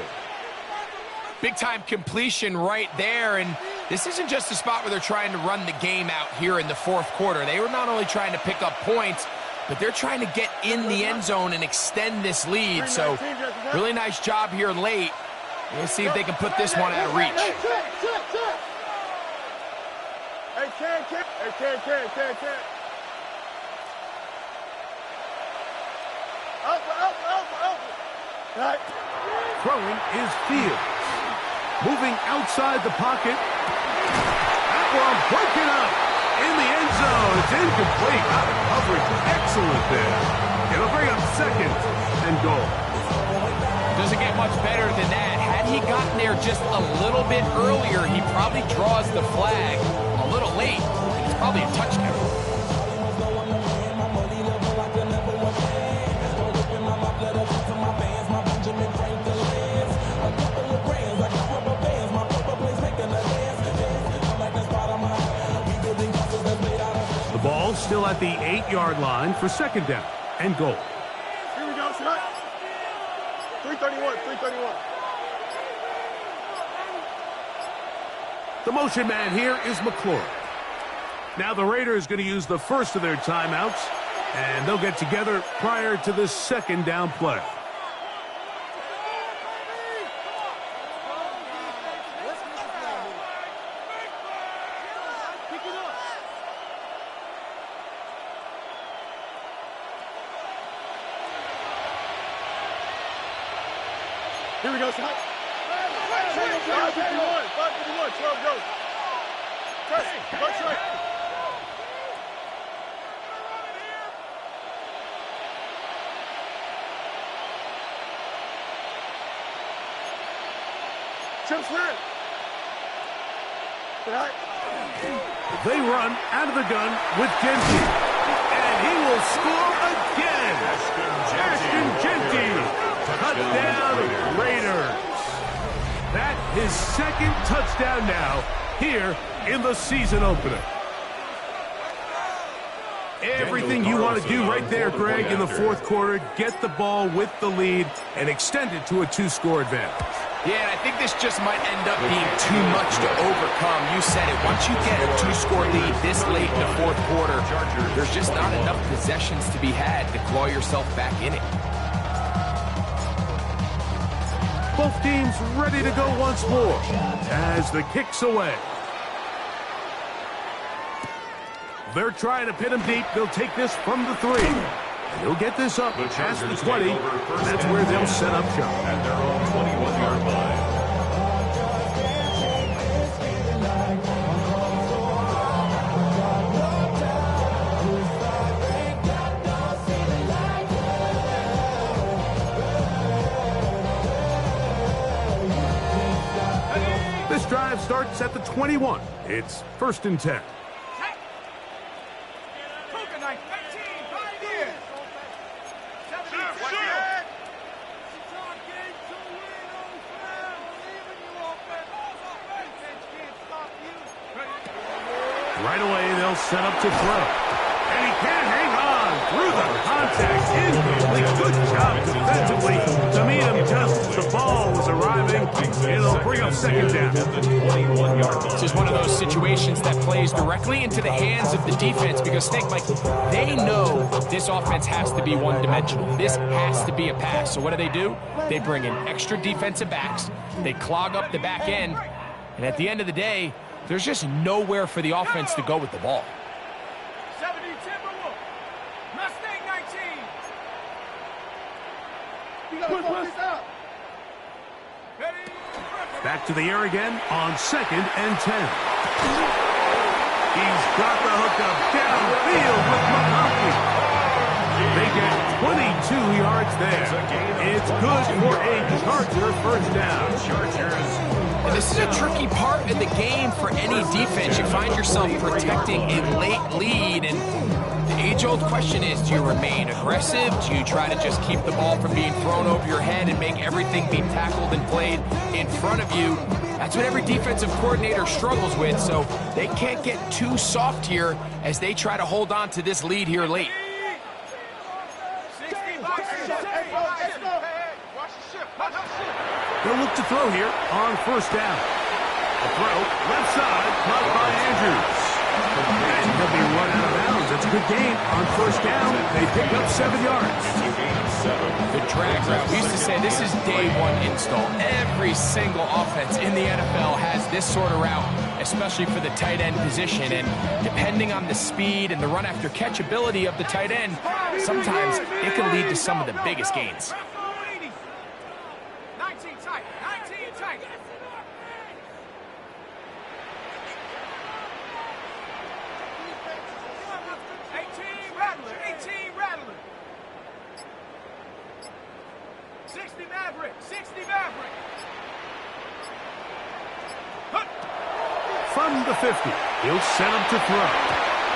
Big-time completion right there, and this isn't just a spot where they're trying to run the game out here in the fourth quarter. They were not only trying to pick up points, but they're trying to get in the end zone and extend this lead. So, really nice job here late. We'll see if they can put this one out of reach. Hey, Ken. Up. Right. Throwing is Fields. Moving outside the pocket. That one broken up in the end zone. but it's incomplete. Out of coverage. Excellent there. It'll bring up second and goal. Doesn't get much better than that. Had he gotten there just a little bit earlier, he probably draws the flag a little late. It's probably a touchdown. The ball's still at the 8-yard line for second down and goal. Here we go, shot. 331, 331. The motion man here is McClure. Now the Raiders going to use the first of their timeouts, and they'll get together prior to the second down play. Here we go, shot. 551, 551, 12 goes. Press, punch right. Chip slant. They run out of the gun with Genty, and he will score again. Ashton Genty, touchdown Raiders. That his second touchdown now here in the season opener. Everything you want to do right there, Greg, in the fourth quarter, get the ball with the lead and extend it to a 2-score advantage. Yeah, and I think this just might end up being too much to overcome. You said it. Once you get a 2-score lead this late in the fourth quarter, there's just not enough possessions to be had to claw yourself back in it. Both teams ready to go once more as the kick's away. They're trying to pin him deep. They'll take this from the 3. He'll get this up past the 20. That's where they'll set up shop. At their own 21-yard line. This drive starts at the 21. It's 1st and 10. Right away, they'll set up to throw. And he can't hang on through the contact. Incomplete. Good job defensively to meet him just as the ball was arriving. It'll bring up second down. This is one of those situations that plays directly into the hands of the defense because, think, Mike, they know this offense has to be one-dimensional. This has to be a pass. So what do? They bring in extra defensive backs. They clog up the back end. And at the end of the day, there's just nowhere for the offense to go with the ball. 70 Timberwolf. Mustang 19. You gotta focus up. Back to the air again on 2nd and 10. He's got the hookup downfield with McConkey. They get 22 yards there. It's good for a Charger first down. And this is a tricky part of the game for any defense. You find yourself protecting a late lead, and the age-old question is, do you remain aggressive? Do you try to just keep the ball from being thrown over your head and make everything be tackled and played in front of you? That's what every defensive coordinator struggles with, so they can't get too soft here as they try to hold on to this lead here late. They'll look to throw here on first down. The throw, left side, caught by Andrews. And he'll be run out of bounds. It's a good gain on first down. They pick up 7 yards. The drag route. We used to say this is day one install. Every single offense in the NFL has this sort of route, especially for the tight end position. And depending on the speed and the run after catch ability of the tight end, sometimes it can lead to some of the biggest gains. 19 tight. 19 tight. Maverick. 60 Maverick. From the 50, he'll set up to throw.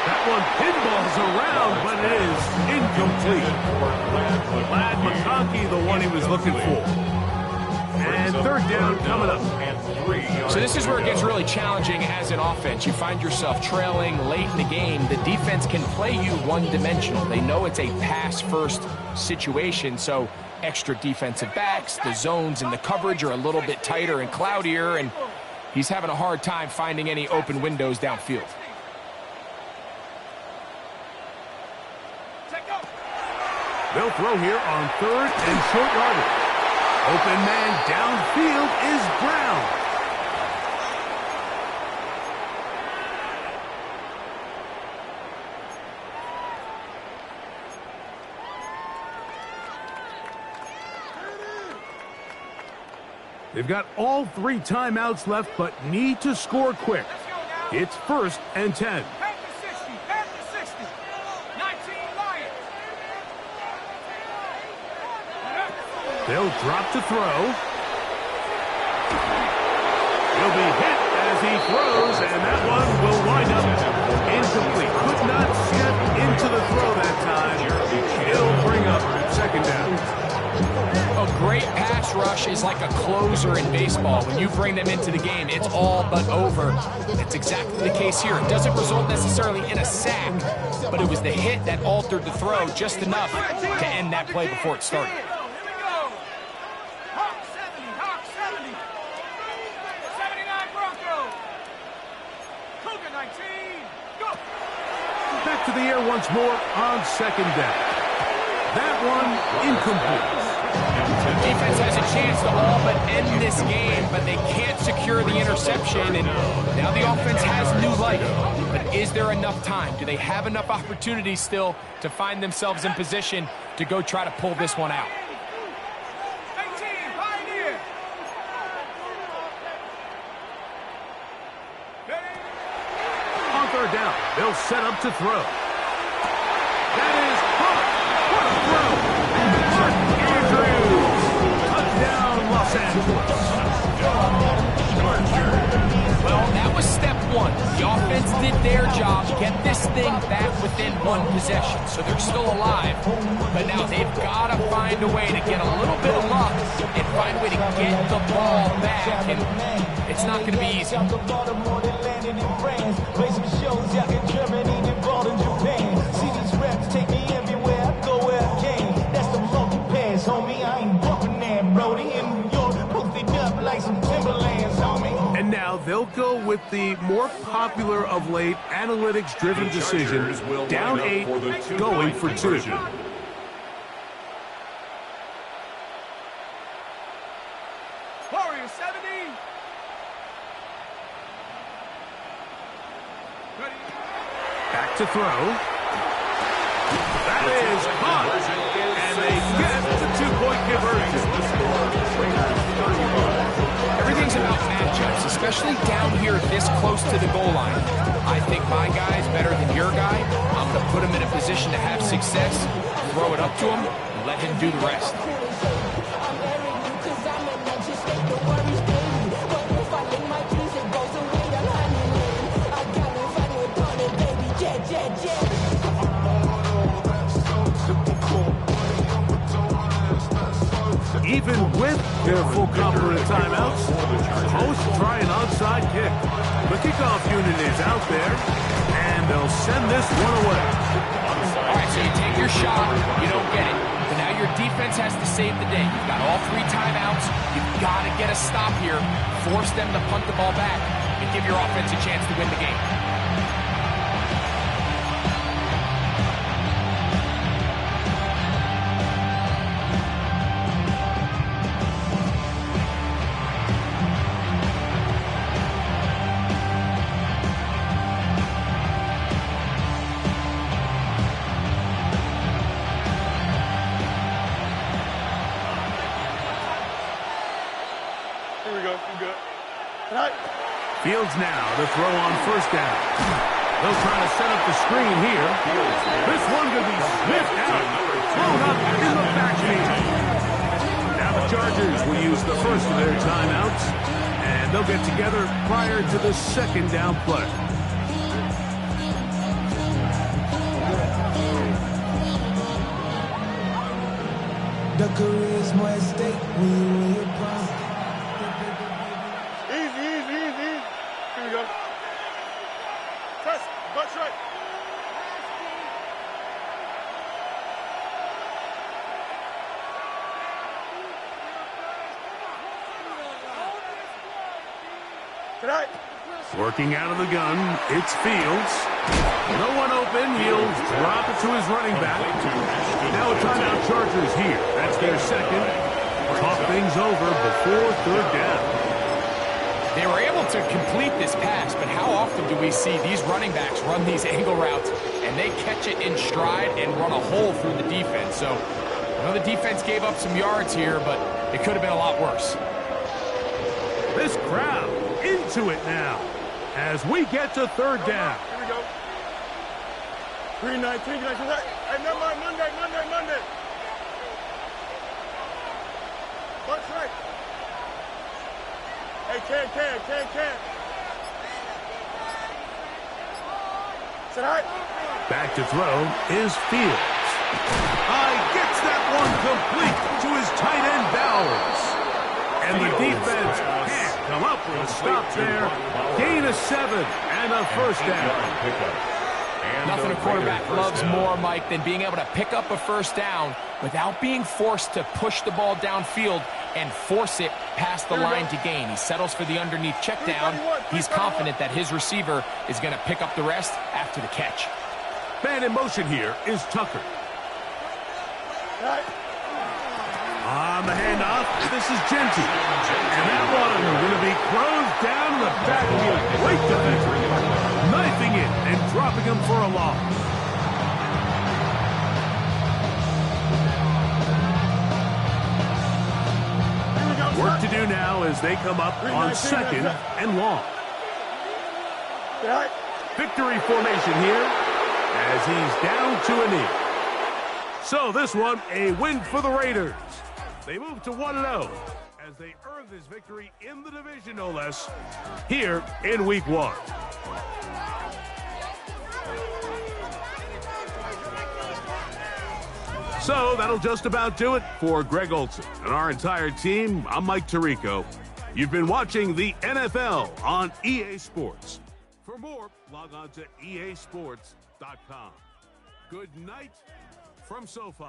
That one pinballs around, but it is incomplete. Glad McConkey, the one he was looking for. And third down coming up. So this is where it gets really challenging as an offense. You find yourself trailing late in the game. The defense can play you one-dimensional. They know it's a pass-first situation, so extra defensive backs, the zones and the coverage are a little bit tighter and cloudier, and he's having a hard time finding any open windows downfield. They'll throw here on third and short yardage. Open man downfield is Brown. They've got all 3 timeouts left, but need to score quick. It's 1st and 10. They'll drop to throw. He'll be hit as he throws, and that one will wind up incomplete. Could not step into the throw that time. He'll bring up 2nd down. A great pass rush is like a closer in baseball. When you bring them into the game, it's all but over. It's exactly the case here. It doesn't result necessarily in a sack, but it was the hit that altered the throw just enough to end that play before it started. Back to the air once more on 2nd down. That one incomplete. Defense has a chance to all but end this game, but they can't secure the interception, and now the offense has new life. But is there enough time? Do they have enough opportunities still to find themselves in position to go try to pull this one out? On 3rd down, they'll set up to throw. That is caught. What a throw. Mark Andrews. Touchdown, Los Angeles. Well, that was step 1. The offense did their job, get this thing back within 1 possession. So they're still alive, but now they've got to find a way to get a little bit of luck and find a way to get the ball back, and it's not going to be easy. And now they'll go with the more popular of late analytics-driven decision, down 8, going for 2. Warrior 70. Back to throw. That is caught. And they get the 2-point conversion. Everything's about matchups, especially down here this close to the goal line. I think my guy's better than your guy. I'm going to put him in a position to have success, throw it up to him, and let him do the rest. Even with their full complement of timeouts, the hosts try an onside kick. The kickoff unit is out there, and they'll send this one away. All right, so you take your shot, you don't get it. But now your defense has to save the day. You've got all 3 timeouts. You've got to get a stop here, force them to punt the ball back, and give your offense a chance to win the game. Fields now to throw on 1st down. They'll try to set up the screen here. This one could be sniffed out. Thrown up in the backfield. Now the Chargers will use the first of their timeouts, and they'll get together prior to the second down play. The career's more at stake when you're proud. Easy, easy, easy, easy. Here we go. Press, butt straight. Tonight. Working out of the gun, it's Fields. No one open, he'll drop it to his running back. Now a timeout Chargers here. That's their second. Talk things over before third down. They were able to complete this pass, but how often do we see these running backs run these angle routes and they catch it in stride and run a hole through the defense? So I know the defense gave up some yards here, but it could have been a lot worse. This crowd into it now as we get to third down. Here we go. 319, right. Hey, never mind, Monday. Butt straight. Hey, can. Tonight. Back to throw is Fields. Gets that one complete to his tight end Bowers. And the defense can't come up with a stop there. Gain of 7 and a first down. Nothing a quarterback loves more, Mike, than being able to pick up a first down without being forced to push the ball downfield and force it past the line to gain. He settles for the underneath check down. He's confident that his receiver is going to pick up the rest after the catch. Man in motion here is Tucker. On the handoff, this is Genty. And that one going to be closed down in the backfield. Great defense. Knifing it and dropping him for a loss. Work to do now as they come up on second and long. Victory formation here as he's down to a knee. So this one, a win for the Raiders. They move to 1-0 as they earn this victory in the division, no less, here in Week 1. So that'll just about do it for Greg Olson and our entire team. I'm Mike Tirico. You've been watching the NFL on EA Sports. For more, log on to easports.com. Good night from SoFi.